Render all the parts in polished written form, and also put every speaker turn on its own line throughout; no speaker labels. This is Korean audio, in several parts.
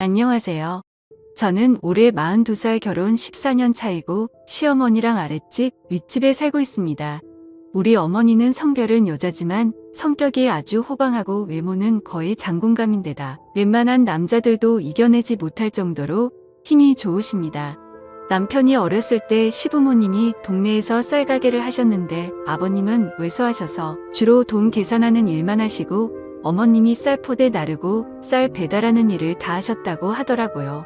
안녕하세요. 저는 올해 42살 결혼 14년 차이고 시어머니랑 아랫집, 윗집에 살고 있습니다. 우리 어머니는 성별은 여자지만 성격이 아주 호방하고 외모는 거의 장군감인데다 웬만한 남자들도 이겨내지 못할 정도로 힘이 좋으십니다. 남편이 어렸을 때 시부모님이 동네에서 쌀가게를 하셨는데 아버님은 외소하셔서 주로 돈 계산하는 일만 하시고 어머님이 쌀 포대 나르고 쌀 배달하는 일을 다 하셨다고 하더라고요.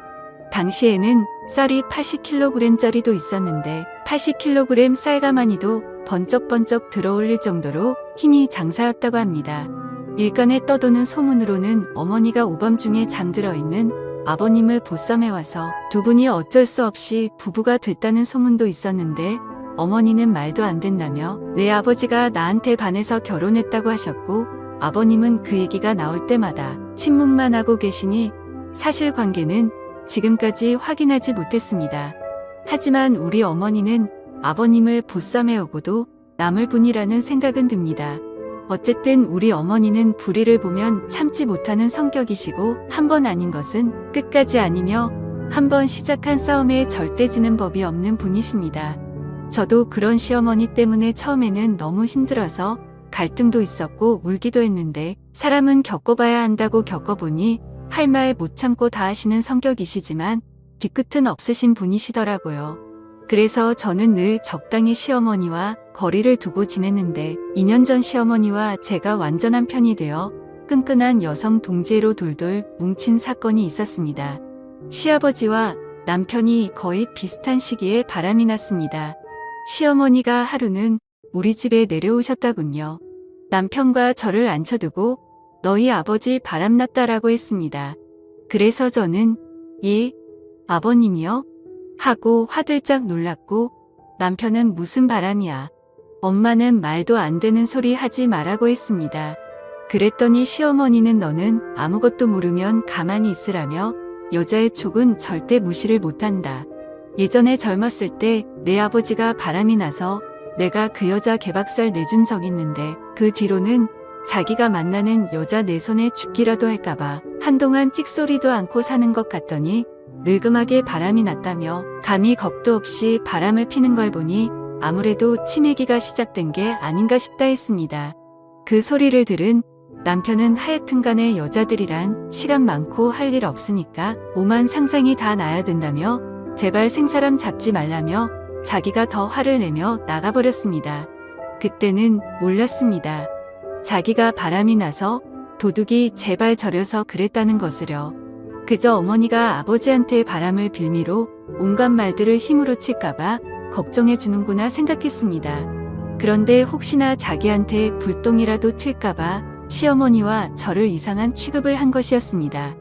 당시에는 쌀이 80kg짜리도 있었는데 80kg 쌀 가마니도 번쩍번쩍 들어올릴 정도로 힘이 장사였다고 합니다. 일간에 떠도는 소문으로는 어머니가 오밤중에 잠들어 있는 아버님을 보쌈해와서 두 분이 어쩔 수 없이 부부가 됐다는 소문도 있었는데 어머니는 말도 안 된다며 내 아버지가 나한테 반해서 결혼했다고 하셨고 아버님은 그 얘기가 나올 때마다 침묵만 하고 계시니 사실관계는 지금까지 확인하지 못했습니다. 하지만 우리 어머니는 아버님을 보쌈해오고도 남을 분이라는 생각은 듭니다. 어쨌든 우리 어머니는 불의를 보면 참지 못하는 성격이시고 한 번 아닌 것은 끝까지 아니며 한 번 시작한 싸움에 절대 지는 법이 없는 분이십니다. 저도 그런 시어머니 때문에 처음에는 너무 힘들어서 갈등도 있었고 울기도 했는데 사람은 겪어봐야 한다고 겪어보니 할 말 못 참고 다 하시는 성격이시지만 뒤끝은 없으신 분이시더라고요. 그래서 저는 늘 적당히 시어머니와 거리를 두고 지냈는데 2년 전 시어머니와 제가 완전한 편이 되어 끈끈한 여성 동지애로 돌돌 뭉친 사건이 있었습니다. 시아버지와 남편이 거의 비슷한 시기에 바람이 났습니다. 시어머니가 하루는 우리 집에 내려오셨다군요. 남편과 저를 앉혀두고 너희 아버지 바람났다라고 했습니다. 그래서 저는 예, 아버님이요? 하고 화들짝 놀랐고 남편은 무슨 바람이야. 엄마는 말도 안 되는 소리 하지 말라고 했습니다. 그랬더니 시어머니는 너는 아무것도 모르면 가만히 있으라며 여자의 촉은 절대 무시를 못한다. 예전에 젊었을 때 내 아버지가 바람이 나서 내가 그 여자 개박살 내준 적 있는데 그 뒤로는 자기가 만나는 여자 내 손에 죽기라도 할까봐 한동안 찍소리도 않고 사는 것 같더니 늙음하게 바람이 났다며 감히 겁도 없이 바람을 피는 걸 보니 아무래도 치매기가 시작된 게 아닌가 싶다 했습니다. 그 소리를 들은 남편은 하여튼간에 여자들이란 시간 많고 할 일 없으니까 오만 상상이 다 나야 된다며 제발 생사람 잡지 말라며 자기가 더 화를 내며 나가버렸습니다. 그때는 몰랐습니다. 자기가 바람이 나서 도둑이 제발 저려서 그랬다는 것을요. 그저 어머니가 아버지한테 바람을 빌미로 온갖 말들을 힘으로 칠까봐 걱정해주는구나 생각했습니다. 그런데 혹시나 자기한테 불똥이라도 튈까봐 시어머니와 저를 이상한 취급을 한 것이었습니다.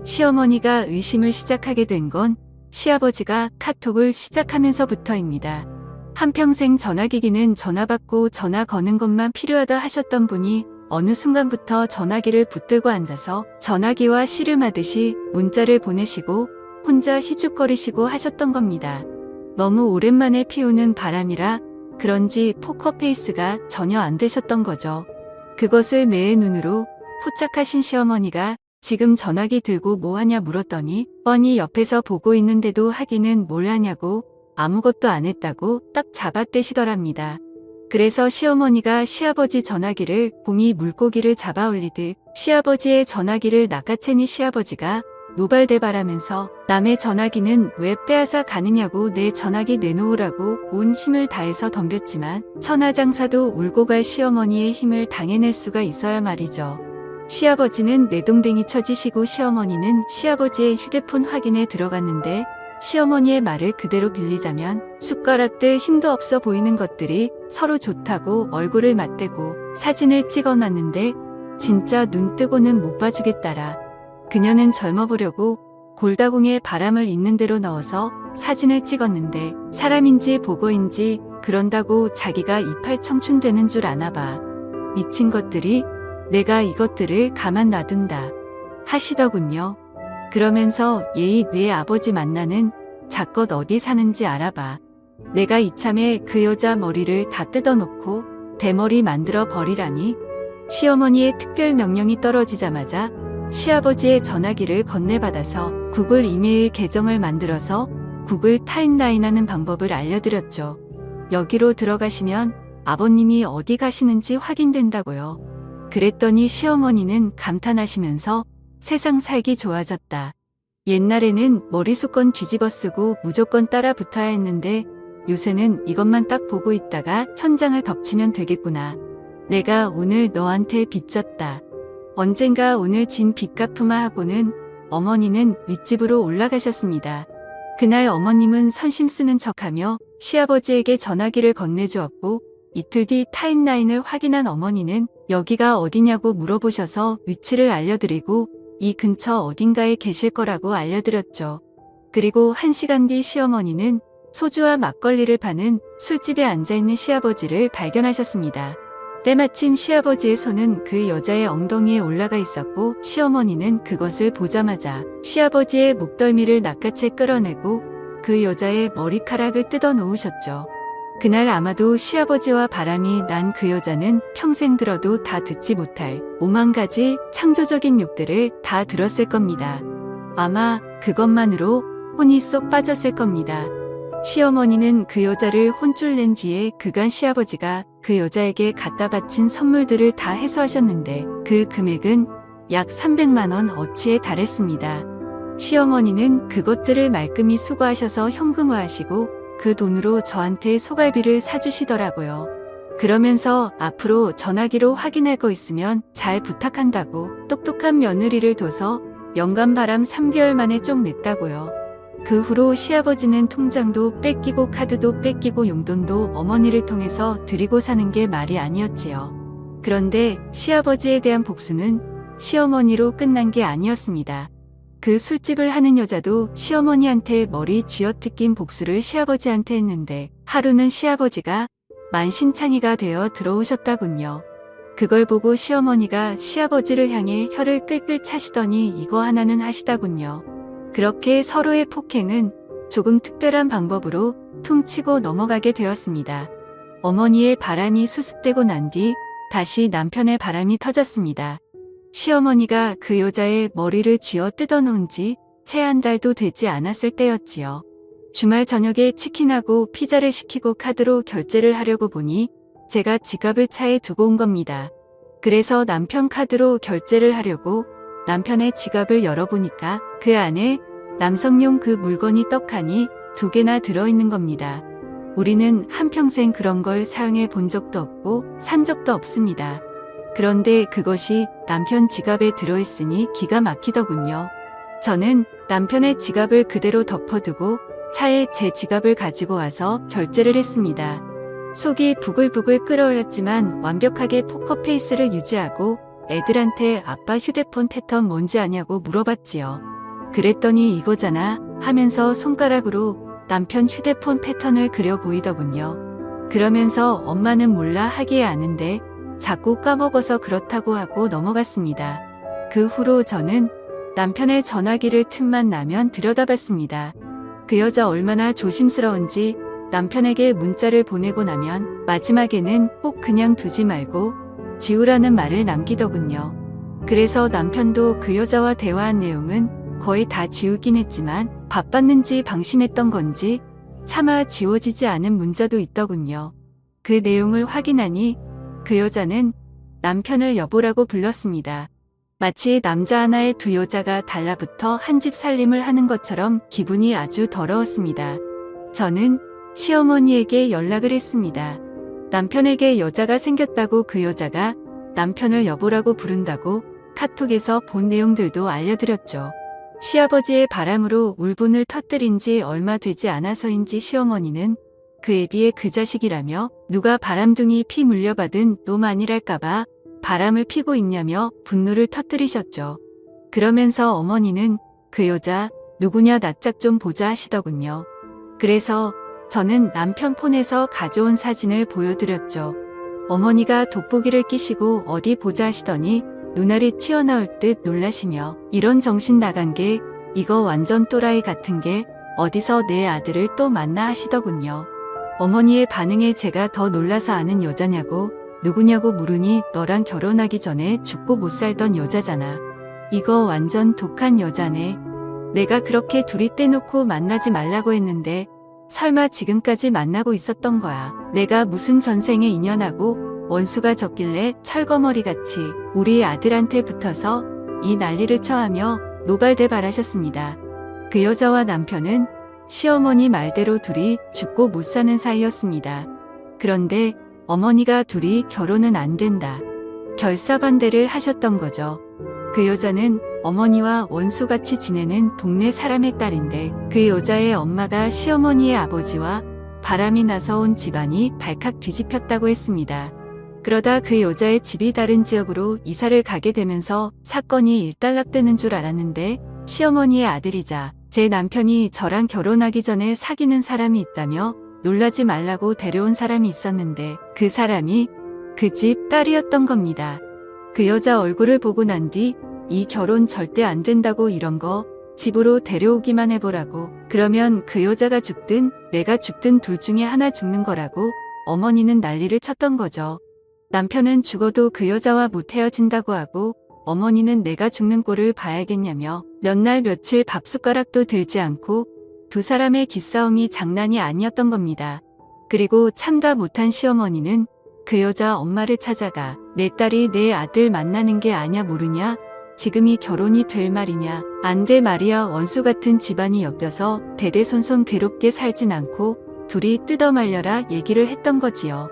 시어머니가 의심을 시작하게 된 건 시아버지가 카톡을 시작하면서부터입니다. 한평생 전화기기는 전화 받고 전화 거는 것만 필요하다 하셨던 분이 어느 순간부터 전화기를 붙들고 앉아서 전화기와 씨름하듯이 문자를 보내시고 혼자 희죽거리시고 하셨던 겁니다. 너무 오랜만에 피우는 바람이라 그런지 포커페이스가 전혀 안 되셨던 거죠. 그것을 매의 눈으로 포착하신 시어머니가 지금 전화기 들고 뭐하냐 물었더니 뻔히 옆에서 보고 있는데도 하기는 뭘 하냐고 아무것도 안 했다고 딱 잡아떼시더랍니다. 그래서 시어머니가 시아버지 전화기를 곰이 물고기를 잡아 올리듯 시아버지의 전화기를 낚아채니 시아버지가 노발대발하면서 남의 전화기는 왜 빼앗아 가느냐고 내 전화기 내놓으라고 온 힘을 다해서 덤볐지만 천하장사도 울고 갈 시어머니의 힘을 당해낼 수가 있어야 말이죠. 시아버지는 내동댕이 쳐지시고 시어머니는 시아버지의 휴대폰 확인에 들어갔는데 시어머니의 말을 그대로 빌리자면 숟가락들 힘도 없어 보이는 것들이 서로 좋다고 얼굴을 맞대고 사진을 찍어놨는데 진짜 눈 뜨고는 못 봐주겠다라. 그녀는 젊어 보려고 골다공에 바람을 있는 대로 넣어서 사진을 찍었는데 사람인지 보고인지 그런다고 자기가 이팔 청춘 되는 줄 아나 봐. 미친 것들이 내가 이것들을 가만 놔둔다 하시더군요. 그러면서 예의 내 아버지 만나는 작것 어디 사는지 알아봐. 내가 이참에 그 여자 머리를 다 뜯어놓고 대머리 만들어 버리라니. 시어머니의 특별 명령이 떨어지자마자 시아버지의 전화기를 건네받아서 구글 이메일 계정을 만들어서 구글 타임라인하는 방법을 알려드렸죠. 여기로 들어가시면 아버님이 어디 가시는지 확인된다고요. 그랬더니 시어머니는 감탄하시면서 세상 살기 좋아졌다. 옛날에는 머리숱건 뒤집어 쓰고 무조건 따라 붙어야 했는데 요새는 이것만 딱 보고 있다가 현장을 덮치면 되겠구나. 내가 오늘 너한테 빚 졌다. 언젠가 오늘 진 빚 갚으마 하고는 어머니는 윗집으로 올라가셨습니다. 그날 어머님은 선심 쓰는 척하며 시아버지에게 전화기를 건네주었고 이틀 뒤 타임라인을 확인한 어머니는 여기가 어디냐고 물어보셔서 위치를 알려드리고 이 근처 어딘가에 계실 거라고 알려드렸죠. 그리고 1시간 뒤 시어머니는 소주와 막걸리를 파는 술집에 앉아있는 시아버지를 발견하셨습니다. 때마침 시아버지의 손은 그 여자의 엉덩이에 올라가 있었고 시어머니는 그것을 보자마자 시아버지의 목덜미를 낚아채 끌어내고 그 여자의 머리카락을 뜯어 놓으셨죠. 그날 아마도 시아버지와 바람이 난 그 여자는 평생 들어도 다 듣지 못할 5만 가지 창조적인 욕들을 다 들었을 겁니다. 아마 그것만으로 혼이 쏙 빠졌을 겁니다. 시어머니는 그 여자를 혼쭐 낸 뒤에 그간 시아버지가 그 여자에게 갖다 바친 선물들을 다 해소하셨는데 그 금액은 약 300만 원 어치에 달했습니다. 시어머니는 그것들을 말끔히 수거하셔서 현금화하시고 그 돈으로 저한테 소갈비를 사주시더라고요. 그러면서 앞으로 전화기로 확인할 거 있으면 잘 부탁한다고 똑똑한 며느리를 둬서 연간 바람 3개월 만에 쪽 냈다고요. 그 후로 시아버지는 통장도 뺏기고 카드도 뺏기고 용돈도 어머니를 통해서 드리고 사는 게 말이 아니었지요. 그런데 시아버지에 대한 복수는 시어머니로 끝난 게 아니었습니다. 그 술집을 하는 여자도 시어머니한테 머리 쥐어뜯긴 복수를 시아버지한테 했는데 하루는 시아버지가 만신창이가 되어 들어오셨다군요. 그걸 보고 시어머니가 시아버지를 향해 혀를 끌끌 차시더니 이거 하나는 하시다군요. 그렇게 서로의 폭행은 조금 특별한 방법으로 퉁치고 넘어가게 되었습니다. 어머니의 바람이 수습되고 난 뒤 다시 남편의 바람이 터졌습니다. 시어머니가 그 여자의 머리를 쥐어 뜯어놓은 지 채 한 달도 되지 않았을 때였지요. 주말 저녁에 치킨하고 피자를 시키고 카드로 결제를 하려고 보니 제가 지갑을 차에 두고 온 겁니다. 그래서 남편 카드로 결제를 하려고 남편의 지갑을 열어보니까 그 안에 남성용 그 물건이 떡하니 2개나 들어있는 겁니다. 우리는 한평생 그런 걸 사용해 본 적도 없고 산 적도 없습니다. 그런데 그것이 남편 지갑에 들어있으니 기가 막히더군요. 저는 남편의 지갑을 그대로 덮어두고 차에 제 지갑을 가지고 와서 결제를 했습니다. 속이 부글부글 끓어올랐지만 완벽하게 포커페이스를 유지하고 애들한테 아빠 휴대폰 패턴 뭔지 아냐고 물어봤지요. 그랬더니 이거잖아 하면서 손가락으로 남편 휴대폰 패턴을 그려 보이더군요. 그러면서 엄마는 몰라 하기에 아는데 자꾸 까먹어서 그렇다고 하고 넘어갔습니다. 그 후로 저는 남편의 전화기를 틈만 나면 들여다봤습니다. 그 여자 얼마나 조심스러운지 남편에게 문자를 보내고 나면 마지막에는 꼭 그냥 두지 말고 지우라는 말을 남기더군요. 그래서 남편도 그 여자와 대화한 내용은 거의 다 지우긴 했지만 바빴는지 방심했던 건지 차마 지워지지 않은 문자도 있더군요. 그 내용을 확인하니 그 여자는 남편을 여보라고 불렀습니다. 마치 남자 하나에 두 여자가 달라붙어 한 집 살림을 하는 것처럼 기분이 아주 더러웠습니다. 저는 시어머니에게 연락을 했습니다. 남편에게 여자가 생겼다고 그 여자가 남편을 여보라고 부른다고 카톡에서 본 내용들도 알려드렸죠. 시아버지의 바람으로 울분을 터뜨린 지 얼마 되지 않아서인지 시어머니는 그 애비의 그 자식이라며 누가 바람둥이 피 물려받은 놈 아니랄까봐 바람을 피고 있냐며 분노를 터뜨리셨죠. 그러면서 어머니는 그 여자 누구냐 낯짝 좀 보자 하시더군요. 그래서 저는 남편 폰에서 가져온 사진을 보여드렸죠. 어머니가 돋보기를 끼시고 어디 보자 하시더니 눈알이 튀어나올 듯 놀라시며 이런 정신 나간 게 이거 완전 또라이 같은 게 어디서 내 아들을 또 만나 하시더군요. 어머니의 반응에 제가 더 놀라서 아는 여자냐고 누구냐고 물으니 너랑 결혼하기 전에 죽고 못 살던 여자잖아. 이거 완전 독한 여자네. 내가 그렇게 둘이 떼놓고 만나지 말라고 했는데 설마 지금까지 만나고 있었던 거야. 내가 무슨 전생에 인연하고 원수가 적길래 철거머리같이 우리 아들한테 붙어서 이 난리를 처하며 노발대발하셨습니다. 그 여자와 남편은 시어머니 말대로 둘이 죽고 못 사는 사이였습니다. 그런데 어머니가 둘이 결혼은 안 된다. 결사반대를 하셨던 거죠. 그 여자는 어머니와 원수같이 지내는 동네 사람의 딸인데 그 여자의 엄마가 시어머니의 아버지와 바람이 나서 온 집안이 발칵 뒤집혔다고 했습니다. 그러다 그 여자의 집이 다른 지역으로 이사를 가게 되면서 사건이 일단락되는 줄 알았는데 시어머니의 아들이자 제 남편이 저랑 결혼하기 전에 사귀는 사람이 있다며 놀라지 말라고 데려온 사람이 있었는데 그 사람이 그 집 딸이었던 겁니다. 그 여자 얼굴을 보고 난 뒤 이 결혼 절대 안 된다고 이런 거 집으로 데려오기만 해보라고 그러면 그 여자가 죽든 내가 죽든 둘 중에 하나 죽는 거라고 어머니는 난리를 쳤던 거죠. 남편은 죽어도 그 여자와 못 헤어진다고 하고 어머니는 내가 죽는 꼴을 봐야겠냐며 몇 날 며칠 밥숟가락도 들지 않고 두 사람의 기싸움이 장난이 아니었던 겁니다. 그리고 참다 못한 시어머니는 그 여자 엄마를 찾아가 내 딸이 내 아들 만나는 게 아냐 모르냐? 지금이 결혼이 될 말이냐? 안 돼 말이야. 원수 같은 집안이 엮여서 대대손손 괴롭게 살진 않고 둘이 뜯어말려라 얘기를 했던 거지요.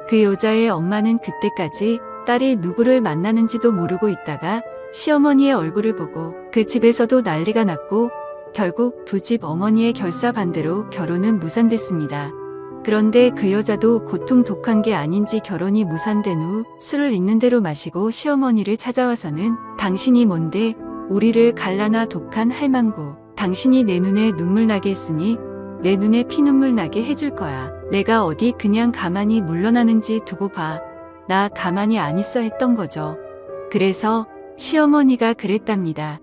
그 여자의 엄마는 그때까지 딸이 누구를 만나는지도 모르고 있다가 시어머니의 얼굴을 보고 그 집에서도 난리가 났고 결국 두 집 어머니의 결사 반대로 결혼은 무산됐습니다. 그런데 그 여자도 고통 독한 게 아닌지 결혼이 무산된 후 술을 있는 대로 마시고 시어머니를 찾아와서는 당신이 뭔데 우리를 갈라나 독한 할망구. 당신이 내 눈에 눈물 나게 했으니 내 눈에 피눈물 나게 해줄 거야. 내가 어디 그냥 가만히 물러나는지 두고 봐. 나 가만히 안 있어 했던 거죠. 그래서 시어머니가 그랬답니다.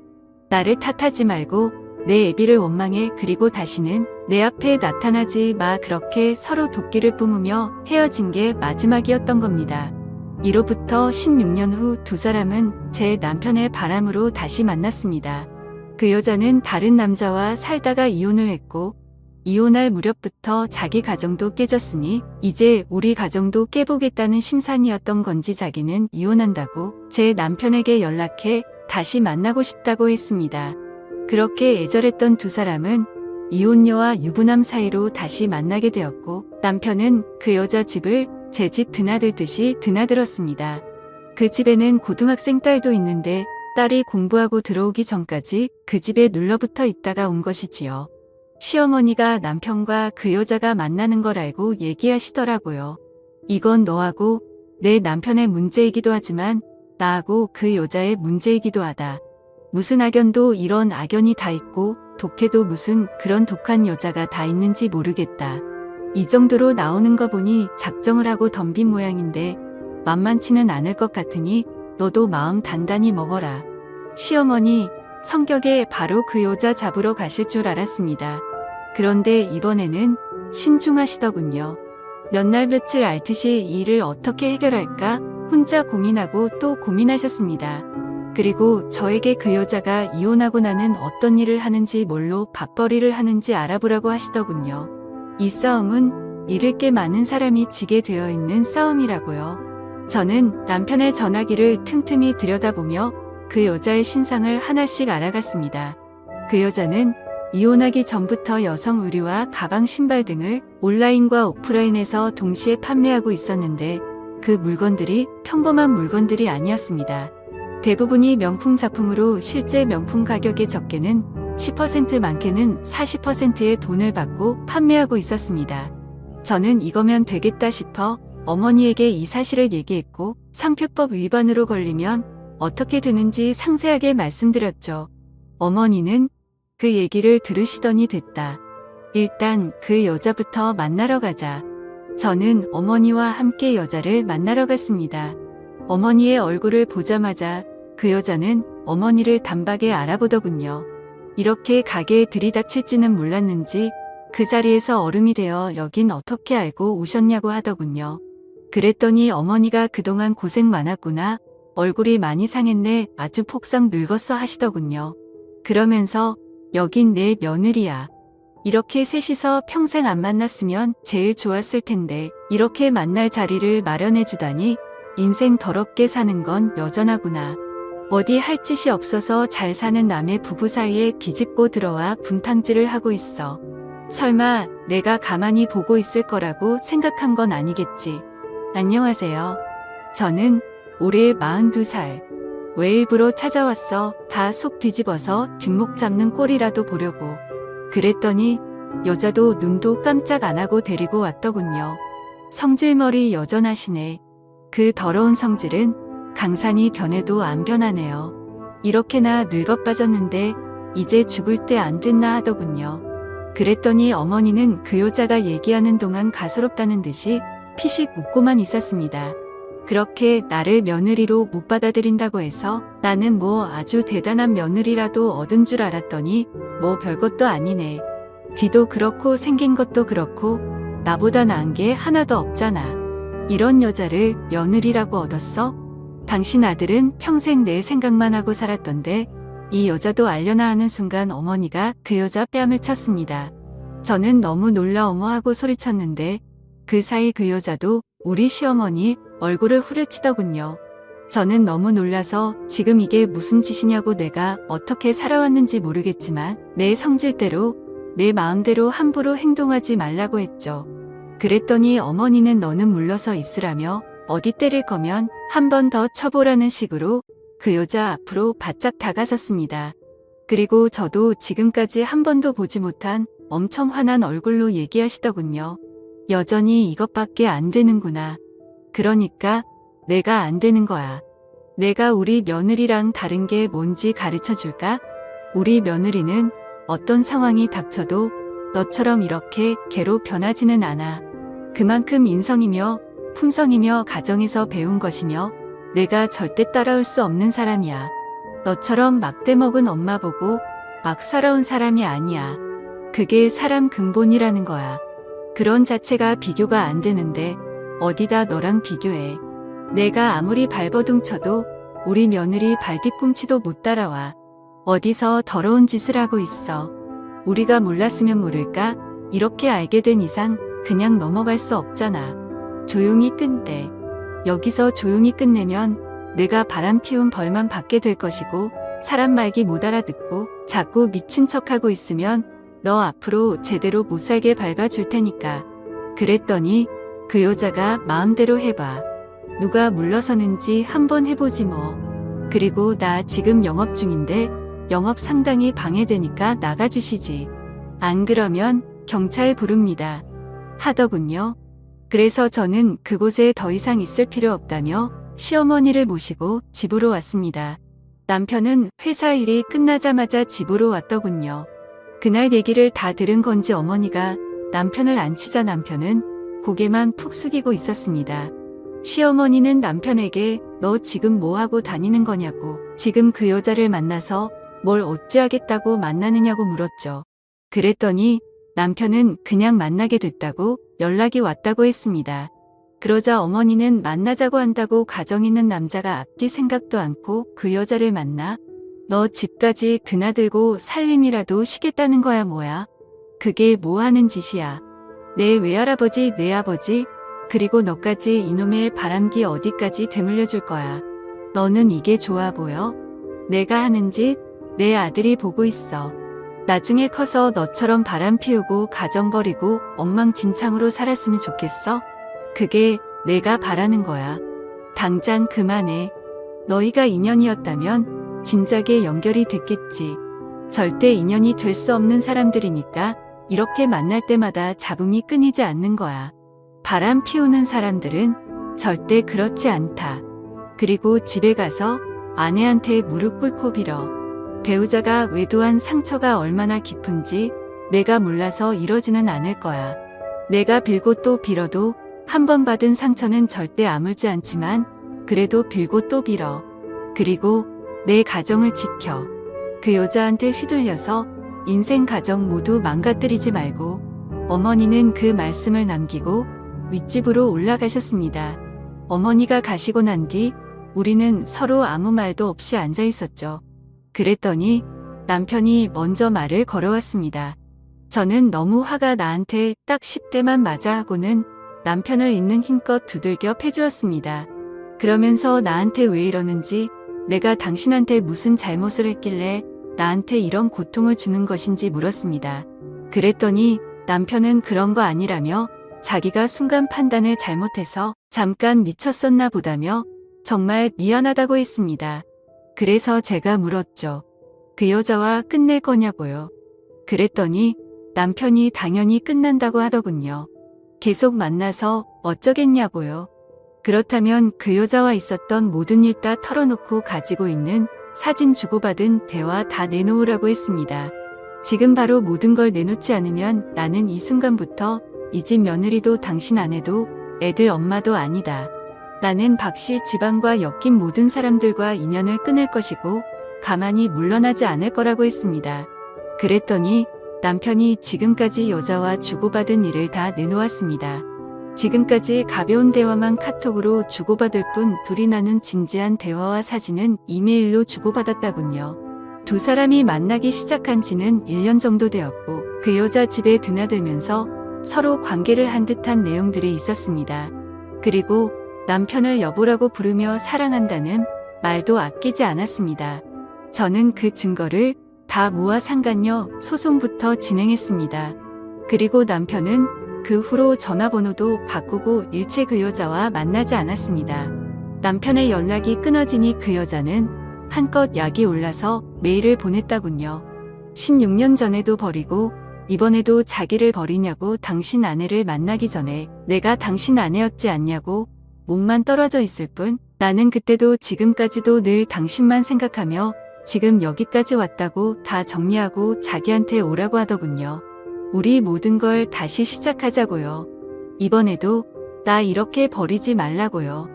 나를 탓하지 말고 내 애비를 원망해. 그리고 다시는 내 앞에 나타나지 마. 그렇게 서로 도끼를 뿜으며 헤어진 게 마지막이었던 겁니다. 이로부터 16년 후 두 사람은 제 남편의 바람으로 다시 만났습니다. 그 여자는 다른 남자와 살다가 이혼을 했고 이혼할 무렵부터 자기 가정도 깨졌으니 이제 우리 가정도 깨보겠다는 심산이었던 건지 자기는 이혼한다고 제 남편에게 연락해 다시 만나고 싶다고 했습니다. 그렇게 애절했던 두 사람은 이혼녀와 유부남 사이로 다시 만나게 되었고 남편은 그 여자 집을 제 집 드나들듯이 드나들었습니다. 그 집에는 고등학생 딸도 있는데 딸이 공부하고 들어오기 전까지 그 집에 눌러붙어 있다가 온 것이지요. 시어머니가 남편과 그 여자가 만나는 걸 알고 얘기하시더라고요. 이건 너하고 내 남편의 문제이기도 하지만 나하고 그 여자의 문제이기도 하다. 무슨 악연도 이런 악연이 다 있고 독해도 무슨 그런 독한 여자가 다 있는지 모르겠다. 이 정도로 나오는 거 보니 작정을 하고 덤빈 모양인데 만만치는 않을 것 같으니 너도 마음 단단히 먹어라. 시어머니 성격에 바로 그 여자 잡으러 가실 줄 알았습니다. 그런데 이번에는 신중하시더군요. 몇 날 며칠 앓듯이 이 일을 어떻게 해결할까 혼자 고민하고 또 고민하셨습니다. 그리고 저에게 그 여자가 이혼하고 나는 어떤 일을 하는지 뭘로 밥벌이를 하는지 알아보라고 하시더군요. 이 싸움은 잃을 게 많은 사람이 지게 되어 있는 싸움이라고요. 저는 남편의 전화기를 틈틈이 들여다보며 그 여자의 신상을 하나씩 알아갔습니다. 그 여자는 이혼하기 전부터 여성 의류와 가방, 신발 등을 온라인과 오프라인에서 동시에 판매하고 있었는데 그 물건들이 평범한 물건들이 아니었습니다. 대부분이 명품 작품으로 실제 명품 가격의 적게는 10% 많게는 40%의 돈을 받고 판매하고 있었습니다. 저는 이거면 되겠다 싶어 어머니에게 이 사실을 얘기했고 상표법 위반으로 걸리면 어떻게 되는지 상세하게 말씀드렸죠. 어머니는 그 얘기를 들으시더니 됐다. 일단 그 여자부터 만나러 가자. 저는 어머니와 함께 여자를 만나러 갔습니다. 어머니의 얼굴을 보자마자 그 여자는 어머니를 단박에 알아보더군요. 이렇게 가게에 들이닥칠지는 몰랐는지 그 자리에서 얼음이 되어 여긴 어떻게 알고 오셨냐고 하더군요. 그랬더니 어머니가 그동안 고생 많았구나. 얼굴이 많이 상했네, 아주 폭삭 늙었어 하시더군요. 그러면서 여긴 내 며느리야. 이렇게 셋이서 평생 안 만났으면 제일 좋았을 텐데 이렇게 만날 자리를 마련해 주다니 인생 더럽게 사는 건 여전하구나. 어디 할 짓이 없어서 잘 사는 남의 부부 사이에 비집고 들어와 분탕질을 하고 있어. 설마 내가 가만히 보고 있을 거라고 생각한 건 아니겠지. 안녕하세요. 저는 올해 42살. 왜 일부러 찾아왔어? 다 속 뒤집어서 뒷목 잡는 꼴이라도 보려고. 그랬더니 여자도 눈도 깜짝 안 하고 데리고 왔더군요. 성질머리 여전하시네. 그 더러운 성질은 강산이 변해도 안 변하네요. 이렇게나 늙어 빠졌는데 이제 죽을 때 안 됐나 하더군요. 그랬더니 어머니는 그 여자가 얘기하는 동안 가소롭다는 듯이 피식 웃고만 있었습니다. 그렇게 나를 며느리로 못 받아들인다고 해서 나는 뭐 아주 대단한 며느리라도 얻은 줄 알았더니 뭐 별것도 아니네. 귀도 그렇고 생긴 것도 그렇고 나보다 나은 게 하나도 없잖아. 이런 여자를 며느리라고 얻었어? 당신 아들은 평생 내 생각만 하고 살았던데 이 여자도 알려나 하는 순간 어머니가 그 여자 뺨을 쳤습니다. 저는 너무 놀라 어머 하고 소리쳤는데 그 사이 그 여자도 우리 시어머니 얼굴을 후려치더군요. 저는 너무 놀라서 지금 이게 무슨 짓이냐고 내가 어떻게 살아왔는지 모르겠지만 내 성질대로 내 마음대로 함부로 행동하지 말라고 했죠. 그랬더니 어머니는 너는 물러서 있으라며 어디 때릴 거면 한 번 더 쳐보라는 식으로 그 여자 앞으로 바짝 다가섰습니다. 그리고 저도 지금까지 한 번도 보지 못한 엄청 화난 얼굴로 얘기하시더군요. 여전히 이것밖에 안 되는구나. 그러니까 내가 안 되는 거야. 내가 우리 며느리랑 다른 게 뭔지 가르쳐 줄까? 우리 며느리는 어떤 상황이 닥쳐도 너처럼 이렇게 개로 변하지는 않아. 그만큼 인성이며 품성이며 가정에서 배운 것이며 내가 절대 따라올 수 없는 사람이야. 너처럼 막대 먹은 엄마 보고 막 살아온 사람이 아니야. 그게 사람 근본이라는 거야. 그런 자체가 비교가 안 되는데 어디다 너랑 비교해. 내가 아무리 발버둥 쳐도 우리 며느리 발뒤꿈치도 못 따라와. 어디서 더러운 짓을 하고 있어. 우리가 몰랐으면 모를까? 이렇게 알게 된 이상 그냥 넘어갈 수 없잖아. 조용히 끝내. 여기서 조용히 끝내면 내가 바람 피운 벌만 받게 될 것이고 사람 말기 못 알아듣고 자꾸 미친 척하고 있으면 너 앞으로 제대로 못 살게 밟아줄 테니까. 그랬더니 그 여자가 마음대로 해봐. 누가 물러서는지 한번 해보지 뭐. 그리고 나 지금 영업 중인데 영업 상당히 방해되니까 나가주시지. 안 그러면 경찰 부릅니다. 하더군요. 그래서 저는 그곳에 더 이상 있을 필요 없다며 시어머니를 모시고 집으로 왔습니다. 남편은 회사 일이 끝나자마자 집으로 왔더군요. 그날 얘기를 다 들은 건지 어머니가 남편을 안 치자 남편은 고개만 푹 숙이고 있었습니다. 시어머니는 남편에게 너 지금 뭐하고 다니는 거냐고, 지금 그 여자를 만나서 뭘 어찌하겠다고 만나느냐고 물었죠. 그랬더니 남편은 그냥 만나게 됐다고 연락이 왔다고 했습니다. 그러자 어머니는 만나자고 한다고 가정 있는 남자가 앞뒤 생각도 않고 그 여자를 만나? 너 집까지 드나들고 살림이라도 쉬겠다는 거야 뭐야? 그게 뭐 하는 짓이야? 내 외할아버지 내 아버지 그리고 너까지 이놈의 바람기 어디까지 되물려 줄 거야. 너는 이게 좋아 보여? 내가 하는 짓 내 아들이 보고 있어. 나중에 커서 너처럼 바람 피우고 가정 버리고 엉망진창으로 살았으면 좋겠어? 그게 내가 바라는 거야. 당장 그만해. 너희가 인연이었다면 진작에 연결이 됐겠지. 절대 인연이 될 수 없는 사람들이니까 이렇게 만날 때마다 잡음이 끊이지 않는 거야. 바람 피우는 사람들은 절대 그렇지 않다. 그리고 집에 가서 아내한테 무릎 꿇고 빌어. 배우자가 외도한 상처가 얼마나 깊은지 내가 몰라서 이러지는 않을 거야. 내가 빌고 또 빌어도 한 번 받은 상처는 절대 아물지 않지만 그래도 빌고 또 빌어. 그리고 내 가정을 지켜. 그 여자한테 휘둘려서 인생 가정 모두 망가뜨리지 말고. 어머니는 그 말씀을 남기고 윗집으로 올라가셨습니다. 어머니가 가시고 난 뒤 우리는 서로 아무 말도 없이 앉아 있었죠. 그랬더니 남편이 먼저 말을 걸어왔습니다. 저는 너무 화가 나한테 딱 10대만 맞아 하고는 남편을 있는 힘껏 두들겨 패주었습니다. 그러면서 나한테 왜 이러는지, 내가 당신한테 무슨 잘못을 했길래 나한테 이런 고통을 주는 것인지 물었습니다. 그랬더니 남편은 그런 거 아니라며 자기가 순간 판단을 잘못해서 잠깐 미쳤었나 보다며 정말 미안하다고 했습니다. 그래서 제가 물었죠. 그 여자와 끝낼 거냐고요. 그랬더니 남편이 당연히 끝난다고 하더군요. 계속 만나서 어쩌겠냐고요. 그렇다면 그 여자와 있었던 모든 일 다 털어놓고 가지고 있는 사진 주고받은 대화 다 내놓으라고 했습니다. 지금 바로 모든 걸 내놓지 않으면 나는 이 순간부터 이 집 며느리도 당신 아내도 애들 엄마도 아니다. 나는 박씨 집안과 엮인 모든 사람들과 인연을 끊을 것이고 가만히 물러나지 않을 거라고 했습니다. 그랬더니 남편이 지금까지 여자와 주고받은 일을 다 내놓았습니다. 지금까지 가벼운 대화만 카톡으로 주고받을 뿐 둘이 나눈 진지한 대화와 사진은 이메일로 주고받았다군요. 두 사람이 만나기 시작한 지는 1년 정도 되었고 그 여자 집에 드나들면서 서로 관계를 한 듯한 내용들이 있었습니다. 그리고 남편을 여보라고 부르며 사랑한다는 말도 아끼지 않았습니다. 저는 그 증거를 다 모아 상간녀 소송부터 진행했습니다. 그리고 남편은 그 후로 전화번호도 바꾸고 일체 그 여자와 만나지 않았습니다. 남편의 연락이 끊어지니 그 여자는 한껏 약이 올라서 메일을 보냈다군요. 16년 전에도 버리고 이번에도 자기를 버리냐고 당신 아내를 만나기 전에 내가 당신 아내였지 않냐고 몸만 떨어져 있을 뿐 나는 그때도 지금까지도 늘 당신만 생각하며 지금 여기까지 왔다고 다 정리하고 자기한테 오라고 하더군요. 우리 모든 걸 다시 시작하자고요. 이번에도 나 이렇게 버리지 말라고요.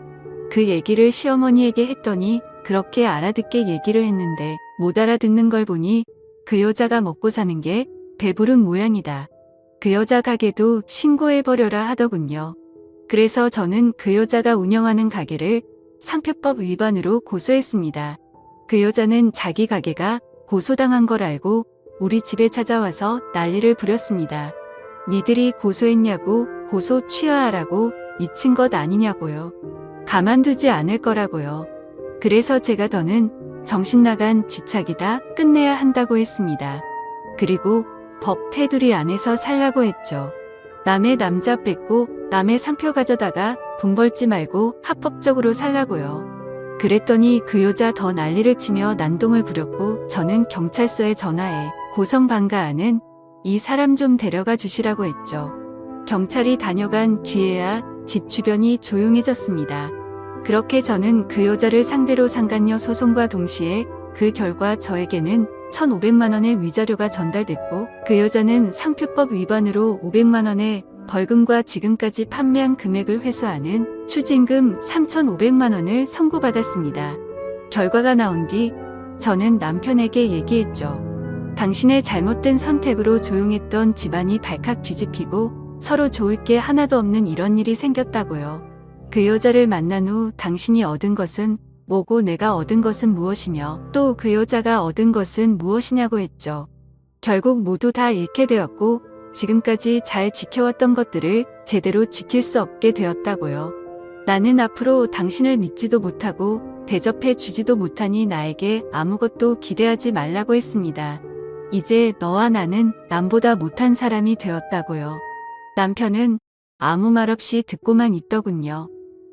그 얘기를 시어머니에게 했더니 그렇게 알아듣게 얘기를 했는데 못 알아듣는 걸 보니 그 여자가 먹고 사는 게 배부른 모양이다. 그 여자 가게도 신고해버려라 하더군요. 그래서 저는 그 여자가 운영하는 가게를 상표법 위반으로 고소했습니다. 그 여자는 자기 가게가 고소당한 걸 알고 우리 집에 찾아와서 난리를 부렸습니다. 니들이 고소했냐고 고소 취하하라고 미친 것 아니냐고요. 가만두지 않을 거라고요. 그래서 제가 더는 정신 나간 집착이다 끝내야 한다고 했습니다. 그리고 법 테두리 안에서 살라고 했죠. 남의 남자 뺏고 남의 상표 가져다가 돈 벌지 말고 합법적으로 살라고요. 그랬더니 그 여자 더 난리를 치며 난동을 부렸고 저는 경찰서에 전화해 고성방가하는 이 사람 좀 데려가 주시라고 했죠. 경찰이 다녀간 뒤에야 집 주변이 조용해졌습니다. 그렇게 저는 그 여자를 상대로 상간녀 소송과 동시에 그 결과 저에게는 1,500만 원의 위자료가 전달됐고 그 여자는 상표법 위반으로 500만 원의 벌금과 지금까지 판매한 금액을 회수하는 추징금 3,500만 원을 선고받았습니다. 결과가 나온 뒤 저는 남편에게 얘기했죠. 당신의 잘못된 선택으로 조용했던 집안이 발칵 뒤집히고 서로 좋을 게 하나도 없는 이런 일이 생겼다고요. 그 여자를 만난 후 당신이 얻은 것은 뭐고 내가 얻은 것은 무엇이며 또 그 여자가 얻은 것은 무엇이냐고 했죠. 결국 모두 다 잃게 되었고 지금까지 잘 지켜왔던 것들을 제대로 지킬 수 없게 되었다고요. 나는 앞으로 당신을 믿지도 못하고 대접해 주지도 못하니 나에게 아무것도 기대하지 말라고 했습니다. 이제 너와 나는 남보다 못한 사람이 되었다고요. 남편은 아무 말 없이 듣고만 있더군요.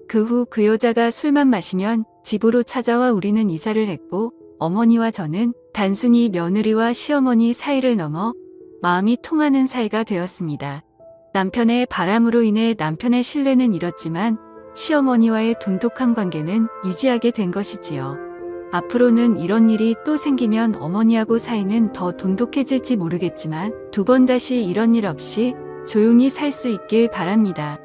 그 후 그 여자가 술만 마시면 집으로 찾아와 우리는 이사를 했고 어머니와 저는 단순히 며느리와 시어머니 사이를 넘어 마음이 통하는 사이가 되었습니다. 남편의 바람으로 인해 남편의 신뢰는 잃었지만 시어머니와의 돈독한 관계는 유지하게 된 것이지요. 앞으로는 이런 일이 또 생기면 어머니하고 사이는 더 돈독해질지 모르겠지만 두 번 다시 이런 일 없이 조용히 살 수 있길 바랍니다.